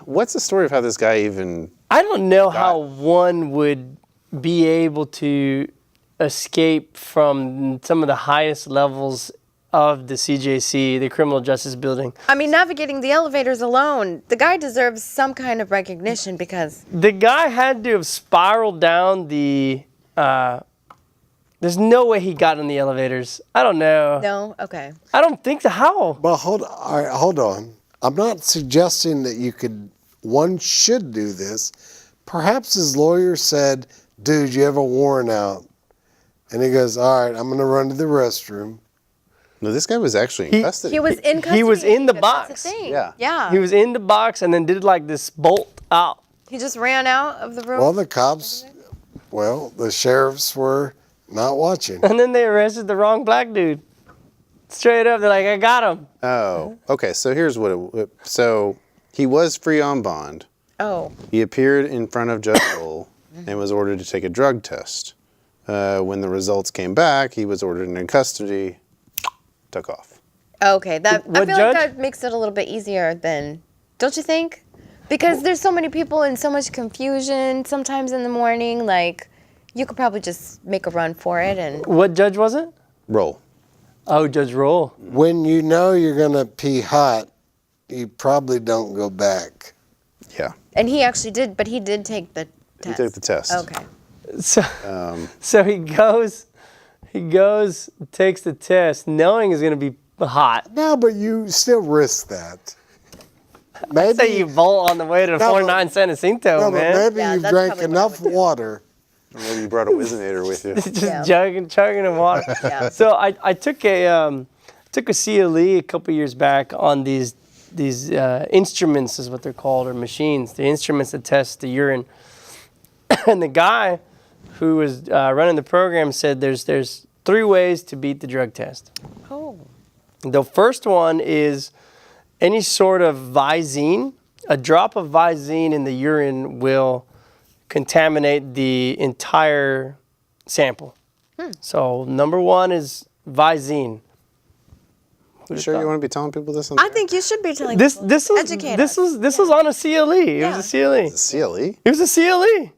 what's the story of how this guy even... I don't know how one would be able to escape from some of the highest levels of the CJC, the criminal justice building. I mean, navigating the elevators alone, the guy deserves some kind of recognition because... The guy had to have spiraled down the... there's no way he got in the elevators. I don't know. No? Okay. I don't think so. How? Well, hold on. I'm not suggesting that one should do this. Perhaps his lawyer said, dude, you have a warrant out. And he goes, all right, I'm going to run to the restroom. No, this guy was actually in custody. He was in custody. He was in the That's box. the thing. Yeah. Yeah. He was in the box and then did like this bolt out. He just ran out of the room. Well, the sheriffs were not watching. And then they arrested the wrong black dude. Straight up, they're like, I got him. Oh, okay. So here's so he was free on bond. Oh. He appeared in front of Judge Lowell and was ordered to take a drug test. When the results came back, he was ordered in custody, took off. Okay. I What feel judge? like that makes it a little bit easier than, don't you think? Because there's so many people and so much confusion sometimes in the morning. Like, you could probably just make a run for it and... What judge was it? Roll. Oh, Judge Roll. When you know you're going to pee hot, you probably don't go back. Yeah. And he actually did, but he did take the test. He took the test. Okay. So he goes, takes the test, knowing it's gonna be hot. No, but you still risk that. Maybe Say you bolt on the way to No, 49 San Jacinto, no, man. but maybe Yeah, you that's drank probably what I enough would do. water. Or maybe you brought a Wizinator with you. Just Yeah. chugging in water. Yeah. So I took a CLE a couple years back on these instruments is what they're called, or machines. The instruments that test the urine. And the guy who was running the program said there's 3 ways to beat the drug test. Oh. The first one is any sort of Visine. A drop of Visine in the urine will contaminate the entire sample. So number 1 is Visine. You sure you want to be telling people this? I think you should be telling This people. was Educate this us. was on a CLE. It Yeah. was a CLE. CLE? It was a CLE.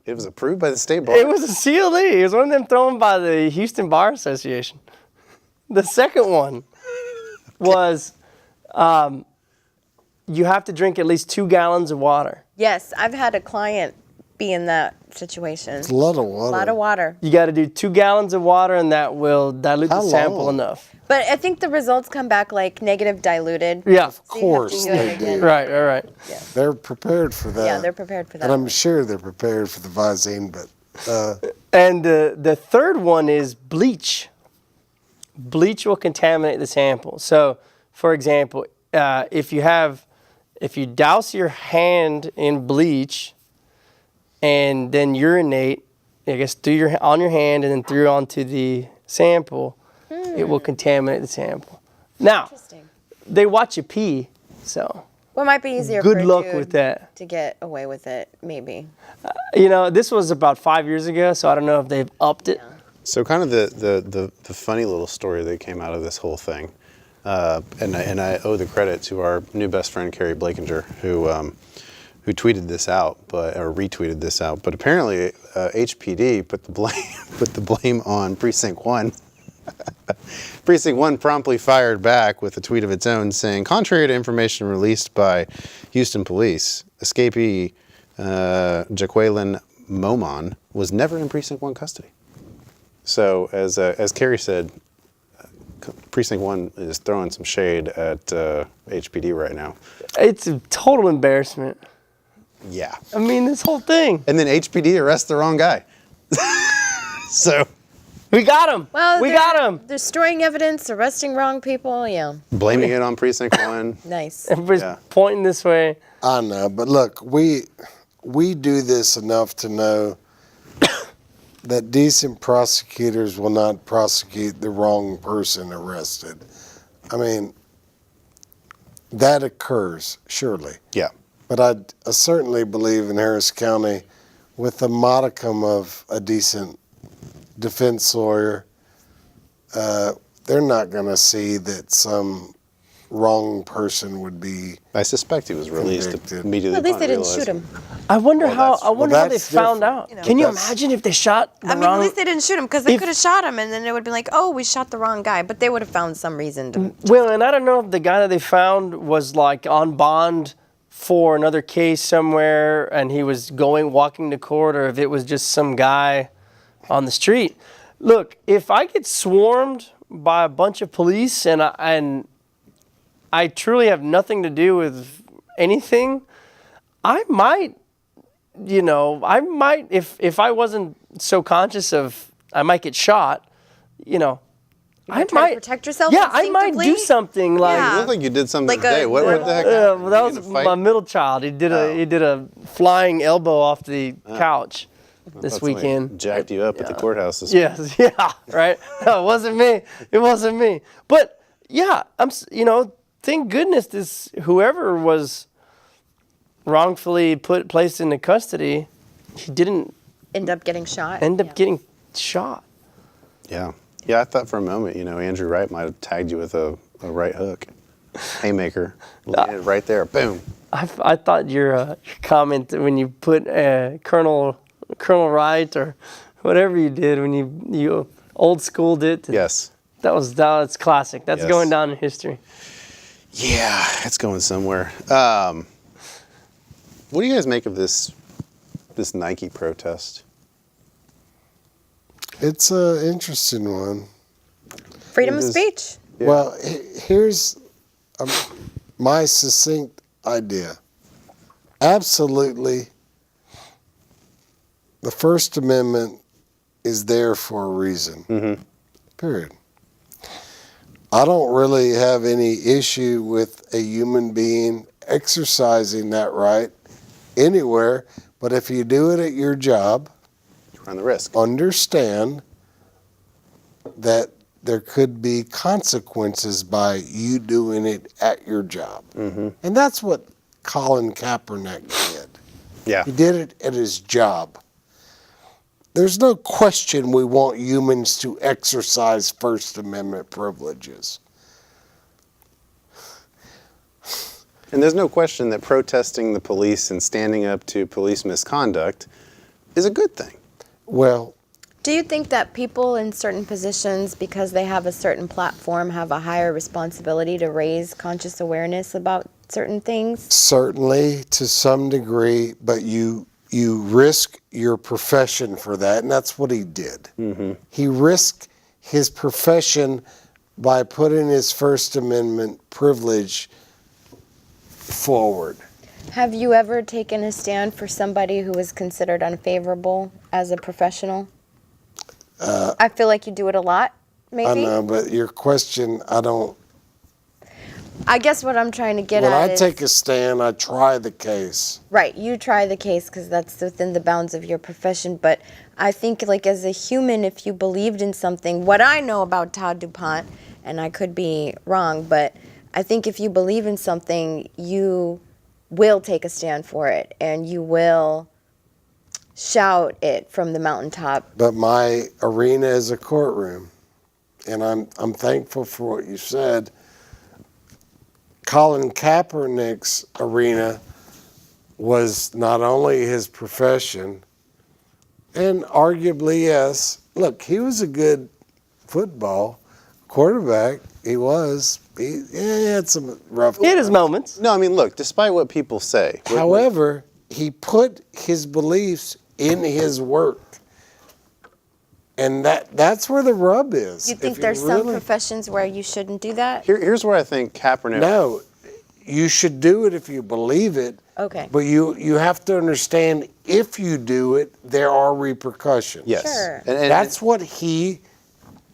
It was approved by the state bar. It was a CLE. It was one of them thrown by the Houston Bar Association. The second one was you have to drink at least 2 gallons of water. Yes, I've had a client be in that situation. It's a lot of water. A lot of water. You got to do 2 gallons of water, and that will dilute How the sample long? enough. But I think the results come back like negative diluted. Yeah. Of course do it they again. do. Right. They're prepared for that. Yeah, they're prepared for that. And I'm sure they're prepared for the Visine, but And the third one is bleach. bleach will contaminate the sample. So, for example, if you douse your hand in bleach and then urinate, I guess on your hand and then through onto the sample, it will contaminate the sample. Now, they watch you pee, so Well, it might be easier good for a luck dude with that. to get away with it, maybe. This was about 5 years ago, so I don't know if they've upped it. So kind of the funny little story that came out of this whole thing, and I owe the credit to our new best friend Carrie Blakinger, who tweeted this out, or retweeted this out. But apparently, HPD put the blame on Precinct 1. Precinct 1 promptly fired back with a tweet of its own saying, contrary to information released by Houston police, escapee Jaqueline Momon was never in Precinct 1 custody. So as Carrie said, Precinct 1 is throwing some shade at HPD right now. It's a total embarrassment. Yeah. I mean, this whole thing. And then HPD arrests the wrong guy. So We got him. Well, we got him. Destroying evidence, arresting wrong people, yeah. blaming it on Precinct 1. Nice. Everybody's Yeah. pointing this way. I know, but look, we do this enough to know that decent prosecutors will not prosecute the wrong person arrested. I mean, that occurs, surely. Yeah. But I certainly believe in Harris County, with a modicum of a decent defense lawyer, they're not going to see that some wrong person would be. I suspect he was released Convicted. immediately. At least upon they didn't realizing- shoot him. I wonder Well, how. that's- I wonder how they that's found different. out. You know, Can you that's- imagine if they shot the I mean, wrong? at least they didn't shoot him because they If- could have shot him and then it would be like, oh, we shot the wrong guy. But they would have found some reason to. Well, and I don't know if the guy that they found was like on bond for another case somewhere, and he was walking to court, or if it was just some guy on the street. Look, if I get swarmed by a bunch of police and I truly have nothing to do with anything, I might, if I wasn't so conscious of, I might get shot, I try to might protect yourself Yeah, I might do instinctively? something like. Yeah. You look like you did something Like today. a- What the heck Well, happened? that You was in a fight? my middle child. He did a flying elbow off the couch this Thought somebody weekend. jacked you up at the courthouse this Yes, yeah, right. No, it wasn't me. It wasn't me. But yeah, thank goodness this whoever was wrongfully placed into custody, he didn't End up getting shot. end up getting shot. Yeah. Yeah, I thought for a moment, Andrew Wright might have tagged you with a right hook. Haymaker. Landed right there. Boom. I thought your comment when you put Colonel Wright or whatever you did when you old schooled it. Yes. That's classic. That's Yes. going down in history. Yeah, it's going somewhere. What do you guys make of this Nike protest? It's an interesting one. Freedom of It is- speech. Yeah. Well, here's my succinct idea. Absolutely, the First Amendment is there for a reason. Mm-hmm. Period. I don't really have any issue with a human being exercising that right anywhere, but if you do it at your job, Run the risk. understand that there could be consequences by you doing it at your job. Mm-hmm. And that's what Colin Kaepernick did. Yeah. He did it at his job. There's no question we want humans to exercise First Amendment privileges. And there's no question that protesting the police and standing up to police misconduct is a good thing. Well, Do you think that people in certain positions, because they have a certain platform, have a higher responsibility to raise conscious awareness about certain things? certainly to some degree, but you risk your profession for that, and that's what he did. Mm-hmm. He risked his profession by putting his First Amendment privilege forward. Have you ever taken a stand for somebody who was considered unfavorable as a professional? I feel like you do it a lot. maybe. I know, but your question, I guess what I'm trying to get when at I is, take a stand, I try the case. right, you try the case because that's within the bounds of your profession. But I think, like, as a human, if you believed in something, what I know about Todd DuPont, and I could be wrong, but I think if you believe in something, you will take a stand for it, and you will shout it from the mountaintop. But my arena is a courtroom, and I'm thankful for what you said. Colin Kaepernick's arena was not only his profession, and arguably, yes, look, he was a good football quarterback. He had some rough. He had his moments. No, I mean, look, despite what people say. However, he put his beliefs in his work. And that's where the rub is. You think If there's some really- professions where you shouldn't do that? Here's where I think Kaepernick. No, you should do it if you believe it. Okay. But you have to understand, if you do it, there are repercussions. Yes. Sure. And That's what he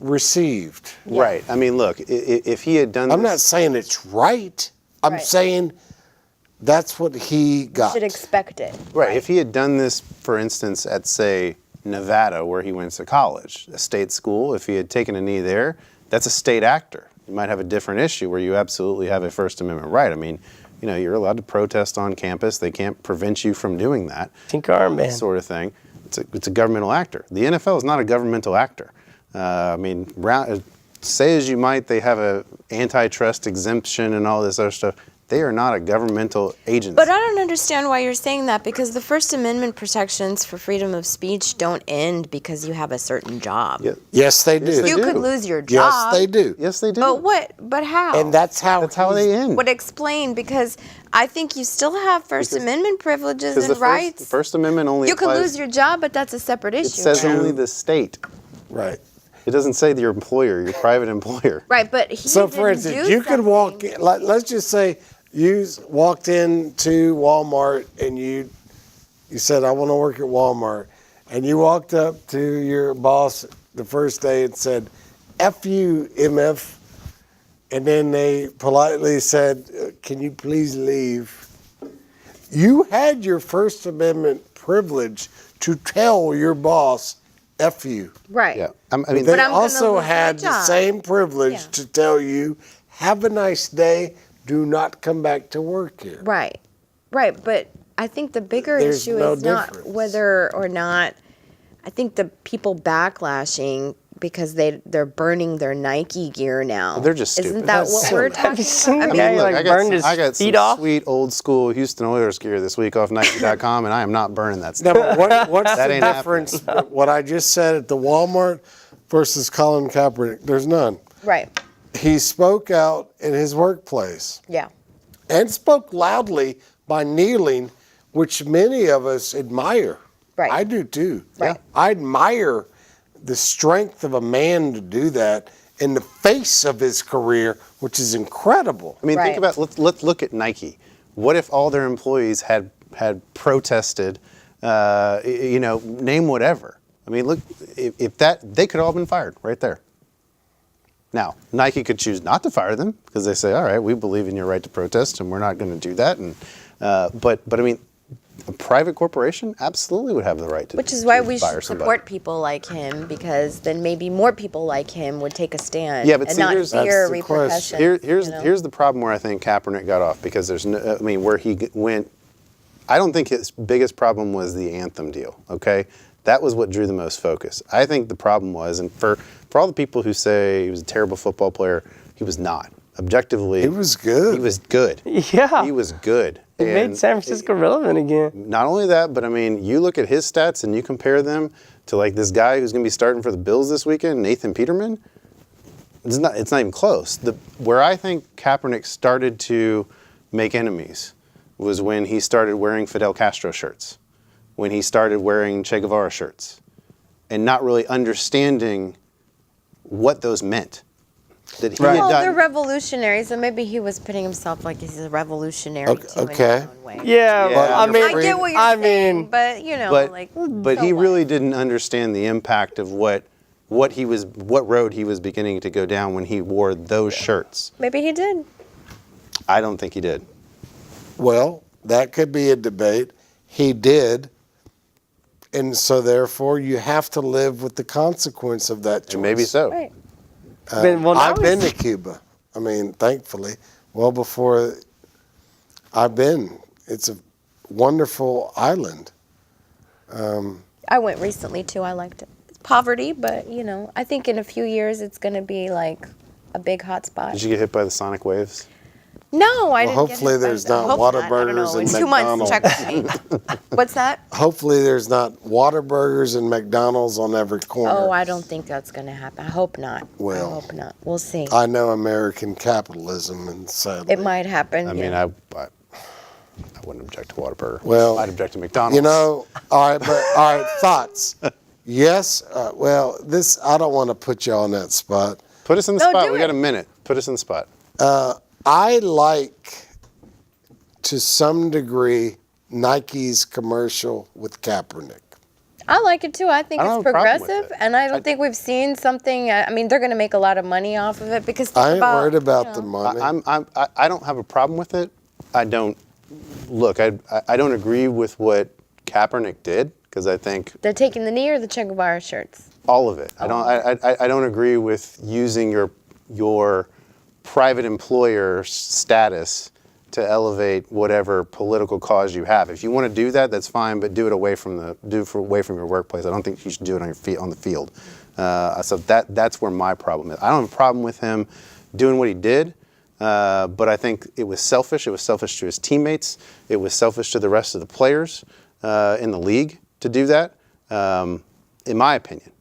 received. right. I mean, look, if he had done I'm this, not saying it's right. I'm Right. saying that's what he got. Should expect it. right, if he had done this, for instance, at, say, Nevada, where he went to college, a state school, if he had taken a knee there, that's a state actor. You might have a different issue where you absolutely have a First Amendment right. I mean, you're allowed to protest on campus. They can't prevent you from doing that. Pink armband. Sort of thing. It's a governmental actor. The NFL is not a governmental actor. I mean, say as you might, they have a antitrust exemption and all this other stuff. They are not a governmental agency. But I don't understand why you're saying that, because the First Amendment protections for freedom of speech don't end because you have a certain job. Yeah. Yes, they do. they You do. could lose your Yes, job. they do. Yes, they do. But what? But how? And that's how they end. Would explain, because I think you still have First Amendment privileges Because and the rights. First Amendment only You could applies, lose your job, but that's a separate issue. it says right? only the state. Right. It doesn't say your employer, your private employer. Right, but he So, for didn't instance, do you could walk something. in, let's just say you walked into Walmart and you said, I want to work at Walmart. And you walked up to your boss the first day and said, F you, MF. And then they politely said, can you please leave? You had your First Amendment privilege to tell your boss, F you. Right. Yeah. I mean, They But I'm gonna also lose my had the job. same privilege Yeah. to tell you, have a nice day, do not come back to work here. Right. Right. But I think the bigger There's issue no is not difference. whether or not, I think the people backlashing because they're burning their Nike gear now. They're just Isn't stupid. that That's what we're silly. talking Have you seen about? the I guy mean, who, look, like, burned his I got feet some off? sweet old school Houston Oilers gear this week off Nike.com, and I am not burning that Now, stuff. what's That the ain't difference? What I just said at the Walmart versus Colin Kaepernick, there's none. right. He spoke out in his workplace Yeah. and spoke loudly by kneeling, which many of us admire. Right. I do too. Right. I admire the strength of a man to do that in the face of his career, which is incredible. I mean, Right. think about, let's look at Nike. What if all their employees had protested, name whatever? I mean, look, if that, they could all have been fired right there. Now, Nike could choose not to fire them because they say, all right, we believe in your right to protest and we're not going to do that. And but I mean, a private corporation absolutely would have the right to Which is why to we fire should somebody. support people like him, because then maybe more people like him would take a stand Yeah, but and see, not here's- fear That's the repercussions. question. Here's the problem where I think Kaepernick got off, because there's no, I mean, where he went, I don't think his biggest problem was the anthem deal, okay? That was what drew the most focus. I think the problem was, and for all the people who say he was a terrible football player, he was not. Objectively, He was good. He was good. Yeah. He was good. He made San Francisco relevant again. Not only that, but I mean, you look at his stats and you compare them to like this guy who's going to be starting for the Bills this weekend, Nathan Peterman. It's not even close. Where I think Kaepernick started to make enemies was when he started wearing Fidel Castro shirts, when he started wearing Che Guevara shirts, and not really understanding what those meant. That he had Well, done. they're revolutionaries, so maybe he was putting himself like he's a revolutionary too in Okay. his own way. Yeah, Yeah. I mean, I get what you're saying, but but like, but so he what? really didn't understand the impact of what what road he was beginning to go down when he wore those shirts. Maybe he did. I don't think he did. Well, that could be a debate. He did. And so therefore you have to live with the consequence of that choice. And maybe so. Right. I've been to Cuba. I mean, thankfully, well before I've been. It's a wonderful island. I went recently too. I liked it. It's poverty, but I think in a few years it's going to be like a big hot spot. Did you get hit by the sonic waves? No, I didn't. Hopefully get hit by there's that. not Hopefully Whataburgers I don't know. and In 2 months, check McDonald's. with me. What's that? Hopefully there's not Whataburgers and McDonald's on every corner. Oh, I don't think that's going to happen. I hope not. Well, I hope not. We'll see. I know American capitalism, and sadly. It might happen. I mean, I wouldn't object to Whataburger. Well, I'd object to McDonald's. all right, thoughts. Yes, I don't want to put you on that spot. Put us in the No, spot. do We it. got a minute. Put us in the spot. I like, to some degree, Nike's commercial with Kaepernick. I like it too. I think I don't it's have a problem with progressive, it. and I don't think we've seen something. I mean, they're going to make a lot of money off of it because think I ain't about, worried about the money. I don't have a problem with it. I don't agree with what Kaepernick did because I think They're taking the knee or the Che Guevara shirts. all of it. I don't agree with using your private employer status to elevate whatever political cause you have. If you want to do that, that's fine, but do it away from your workplace. I don't think you should do it on the field. So that's where my problem is. I don't have a problem with him doing what he did, but I think it was selfish. It was selfish to his teammates. It was selfish to the rest of the players in the league to do that, in my opinion,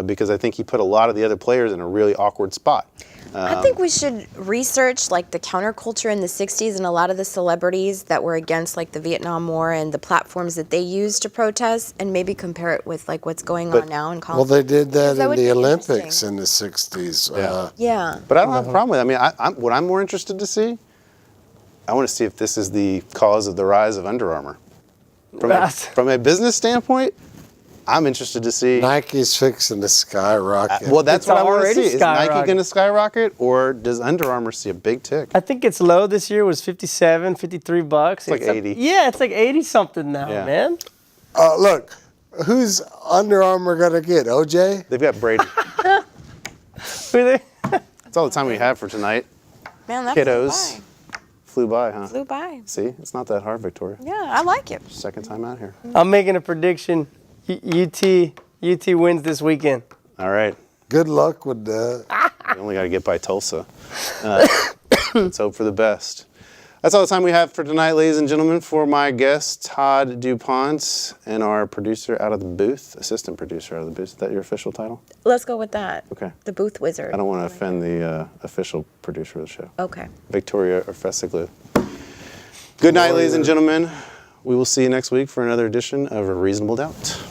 because I think he put a lot of the other players in a really awkward spot. I think we should research like the counterculture in the 60s and a lot of the celebrities that were against like the Vietnam War and the platforms that they used to protest and maybe compare it with like what's going on now in Well, college. they did that That in would the be Olympics interesting. in the 60s. Yeah. But I don't have a problem with it. I mean, what I'm more interested to see, I want to see if this is the cause of the rise of Under Armour. From a business standpoint, I'm interested to see. Nike's fixing to skyrocket. Well, that's It's what I want to already see. Is Nike skyrocketing. going to skyrocket, or does Under Armour see a big tick? I think its low this year was $57, $53. It's like 80. Yeah, it's like 80 something now, Yeah. man. Look, who's Under Armour going to get? OJ? They've got Brady. Really? That's all the time we have for tonight. Man, that Kiddos. Flew by, huh? flew by. See, it's not that hard, Victoria. Yeah, I like it. Second time out here. I'm making a prediction. UT wins this weekend. All right. Good luck with that. We only got to get by Tulsa. Let's hope for the best. That's all the time we have for tonight, ladies and gentlemen. For my guest, Todd DuPont, and our producer out of the booth, assistant producer out of the booth. Is that your official title? Let's go with that. Okay. The booth wizard. I don't want to offend the official producer of the show, Okay. Victoria Erfesoglou. Good night, ladies and gentlemen. We will see you next week for another edition of A Reasonable Doubt.